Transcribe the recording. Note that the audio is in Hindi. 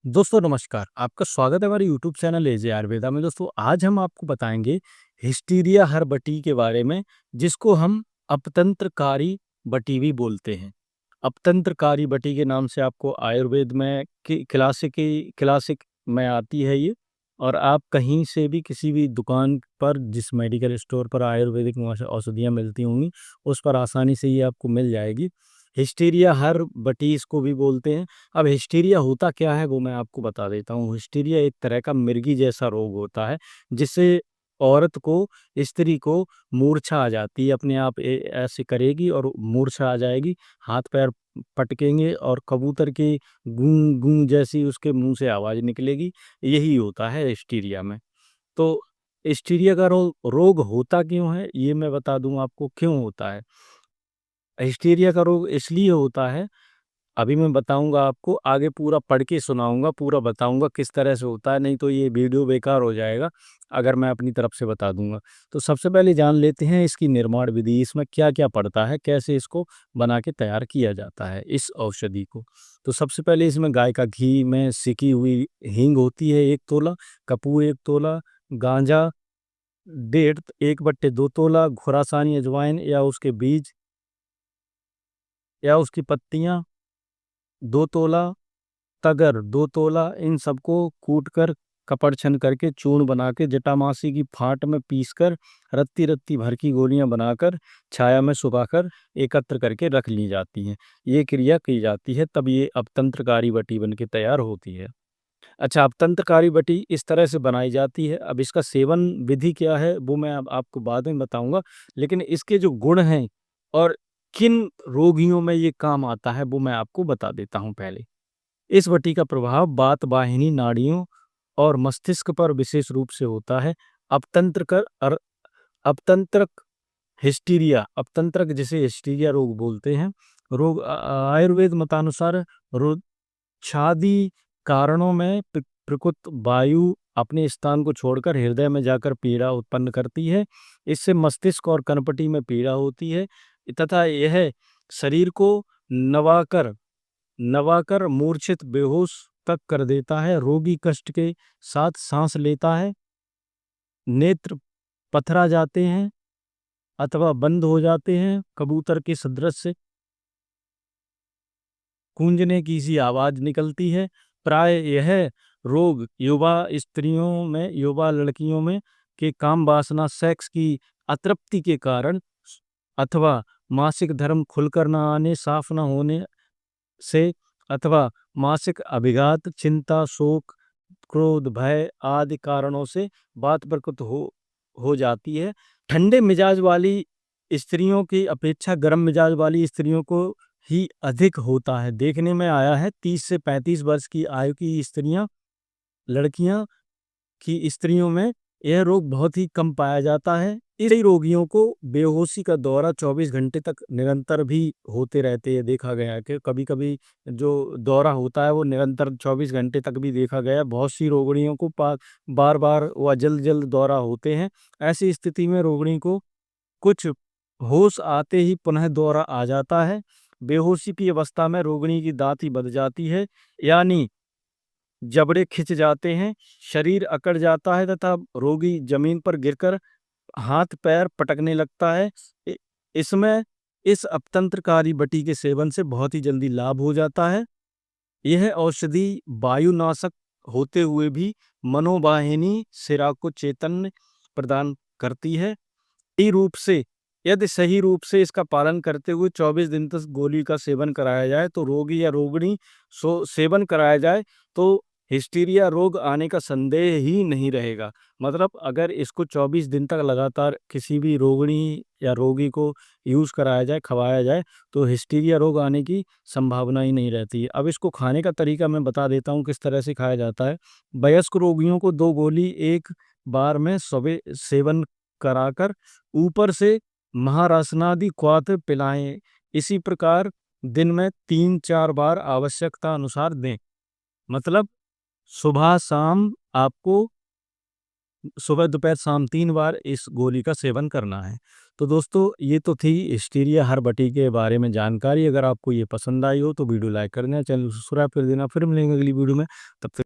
दोस्तों नमस्कार, आपका स्वागत है हमारे यूट्यूब चैनल एजे आयुर्वेदा में। दोस्तों आज हम आपको बताएंगे हिस्टीरिया हर्बटी के बारे में, जिसको हम अपतंत्रकारी बटी भी बोलते हैं। अपतंत्रकारी बटी के नाम से आपको आयुर्वेद में क्लासिक में आती है ये। और आप कहीं से भी किसी भी दुकान पर, जिस मेडिकल स्टोर पर आयुर्वेदिक औषधियाँ मिलती होंगी, उस पर आसानी से ये आपको मिल जाएगी। हिस्टीरिया हर्बटी इसको भी बोलते हैं। अब हिस्टीरिया होता क्या है वो मैं आपको बता देता हूँ। हिस्टीरिया एक तरह का मिर्गी जैसा रोग होता है, जिससे औरत को, स्त्री को मूर्छा आ जाती है। अपने आप ऐसे करेगी और मूर्छा आ जाएगी, हाथ पैर पटकेंगे और कबूतर की गूं गूं जैसी उसके मुंह से आवाज निकलेगी। यही होता है हिस्टीरिया में। तो हिस्टीरिया का रोग होता क्यों है ये मैं बता दूं आपको क्यों होता है। हिस्टीरिया का रोग इसलिए होता है, अभी मैं बताऊंगा आपको, आगे पूरा पढ़ के सुनाऊंगा, पूरा बताऊंगा किस तरह से होता है, नहीं तो ये वीडियो बेकार हो जाएगा अगर मैं अपनी तरफ से बता दूंगा। तो सबसे पहले जान लेते हैं इसकी निर्माण विधि, इसमें क्या क्या पड़ता है, कैसे इसको बना के तैयार किया जाता है इस औषधि को। तो सबसे पहले इसमें गाय का घी में सिकी हुई हींग होती है 1 तोला, कपूर 1 तोला, गांजा 1.5 1/2 तोला, खुरासानी अजवाइन या उसके बीज या उसकी पत्तियां 2 तोला, तगर 2 तोला। इन सबको कूट कर, कपड़ छन करके, चूर्ण बना के, जटामासी की फाट में पीस कर, रत्ती रत्ती भर की गोलियां बनाकर छाया में सुखाकर एकत्र करके रख ली जाती हैं। ये क्रिया की जाती है, तब ये अपतंत्रकारी बटी बन के तैयार होती है। अच्छा, अपतंत्रकारी बटी इस तरह से बनाई जाती है। अब इसका सेवन विधि क्या है वो मैं अब आपको बाद में बताऊंगा, लेकिन इसके जो गुण हैं और किन रोगियों में ये काम आता है वो मैं आपको बता देता हूं पहले। इस वटी का प्रभाव बात वाहिनी नाड़ियों और मस्तिष्क पर विशेष रूप से होता है। अपतंत्र कर अर- अपतंत्रक अपतंत्रक जिसे हिस्टीरिया रोग बोलते हैं। आयुर्वेद मतानुसार छादी कारणों में प्रकृत वायु अपने स्थान को छोड़कर हृदय में जाकर पीड़ा उत्पन्न करती है। इससे मस्तिष्क और कनपटी में पीड़ा होती है, तथा यह शरीर को नवाकर नवाकर मूर्छित बेहोश तक कर देता है। रोगी कष्ट के साथ सांस लेता है, नेत्र पथरा जाते हैं अथवा बंद हो जाते हैं, कबूतर के सदृश गूंजने की सी आवाज निकलती है। प्राय यह रोग युवा लड़कियों में के काम वासना, सेक्स की अतृप्ति के कारण अथवा मासिक धर्म खुलकर न आने, साफ न होने से, अथवा मासिक अभिघात, चिंता, शोक, क्रोध, भय आदि कारणों से बात प्रकट हो जाती है। ठंडे मिजाज वाली स्त्रियों की अपेक्षा गर्म मिजाज वाली स्त्रियों को ही अधिक होता है। देखने में आया है 30 से 35 वर्ष की आयु की लड़कियां की स्त्रियों में यह रोग बहुत ही कम पाया जाता है। इस रोगियों को बेहोशी का दौरा 24 घंटे तक निरंतर भी होते रहते हैं। देखा गया है कि कभी कभी जो दौरा होता है वो निरंतर 24 घंटे तक भी देखा गया है। बहुत सी रोगिणियों को बार बार व जल्द जल्द दौरा होते हैं। ऐसी स्थिति में रोगिणी को कुछ होश आते ही पुनः दौरा आ जाता है। बेहोशी की अवस्था में रोगिणी की दांती बध जाती है, यानी जबड़े खिंच जाते हैं, शरीर अकड़ जाता है तथा रोगी जमीन पर गिरकर हाथ पैर पटकने लगता है। इ- इसमें इस अपतंत्रकारी बटी के सेवन से बहुत ही जल्दी लाभ हो जाता है। यह औषधि वायुनाशक होते हुए भी मनोवाहिनी शिरा को चैतन्य प्रदान करती है। सही रूप से यदि सही रूप से इसका पालन करते हुए 24 दिन तक गोली का सेवन कराया जाए तो रोगी या रोगिणी सेवन कराया जाए तो हिस्टीरिया रोग आने का संदेह ही नहीं रहेगा। मतलब अगर इसको 24 दिन तक लगातार किसी भी रोगिणी या रोगी को यूज कराया जाए, खवाया जाए, तो हिस्टीरिया रोग आने की संभावना ही नहीं रहती है। अब इसको खाने का तरीका मैं बता देता हूँ किस तरह से खाया जाता है। वयस्क रोगियों को 2 गोली एक बार में सेवन कराकर ऊपर से महारासनादि क्वाथ पिलाएं। इसी प्रकार दिन में 3-4 बार आवश्यकता अनुसार दें। मतलब सुबह शाम आपको सुबह दोपहर शाम 3 बार इस गोली का सेवन करना है। तो दोस्तों ये तो थी हिस्टीरिया हर्बटी के बारे में जानकारी। अगर आपको ये पसंद आई हो तो वीडियो लाइक कर देना, चैनल को सब्सक्राइब कर देना। फिर मिलेंगे अगली वीडियो में, तब तक